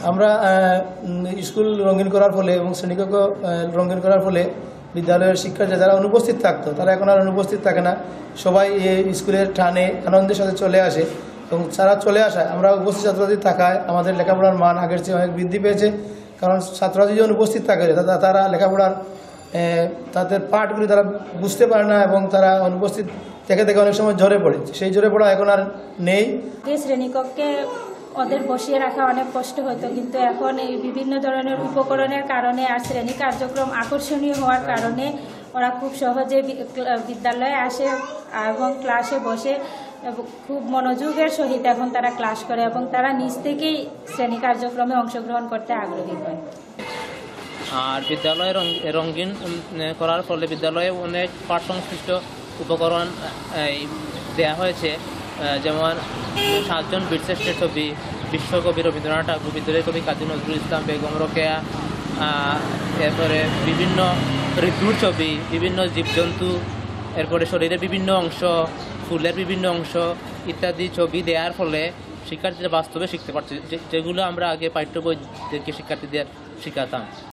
আমরা স্কুল রঙিন করার ফলে এবং শ্রেণীকক্ষ রঙিন করার ফলে বিদ্যালয়ের শিক্ষার্থীরা যারা অনুপস্থিত থাকতো তারা এখন আর অনুপস্থিত থাকে না। সবাই স্কুলের টানে আনন্দের সাথে চলে আসে এবং তারা চলে আসায় আমরা উপস্থিত ছাত্রছাত্রী থাকায় আমাদের লেখাপড়ার মান আগের চেয়ে অনেক বৃদ্ধি পেয়েছে। কারণ ছাত্রছাত্রী যদি অনুপস্থিত থাকে তারা লেখাপড়ার তাদের পাঠগুলি তারা বুঝতে পারে না এবং তারা অনুপস্থিত থেকে থেকে অনেক সময় ঝরে পড়ে। সেই ঝরে পড়া এখন আর নেই। শ্রেণীকক্ষে ওদের বসিয়ে রাখা অনেক কষ্ট হতো, কিন্তু এখন এই বিভিন্ন ধরনের উপকরণের কারণে আর শ্রেণী কার্যক্রম আকর্ষণীয় হওয়ার কারণে ওরা খুব সহজে বিদ্যালয়ে আসে এবং ক্লাসে বসে খুব মনোযোগের সহিত এখন তারা ক্লাস করে এবং তারা নিজ থেকেই শ্রেণী কার্যক্রমে অংশগ্রহণ করতে আগ্রহী হয়। আর বিদ্যালয়ে রঙিন করার ফলে বিদ্যালয়ে অনেক পাঠ সংশ্লিষ্ট উপকরণ দেওয়া হয়েছে, যেমন 7 জন বীরশ্রেষ্ঠের ছবি, বিশ্বকবি রবীন্দ্রনাথ ঠাকুর, বিদ্যালয়ের কবি কাজী নজরুল ইসলাম, বেগম রোকেয়া, এরপরে বিভিন্ন ঋতুর ছবি, বিভিন্ন জীবজন্তু, এরপরে শরীরের বিভিন্ন অংশ, ফুলের বিভিন্ন অংশ ইত্যাদি ছবি দেওয়ার ফলে শিক্ষার্থীরা বাস্তবে শিখতে পারছে, যেগুলো আমরা আগে পাঠ্য বই থেকে শিক্ষার্থীদের শেখাতাম।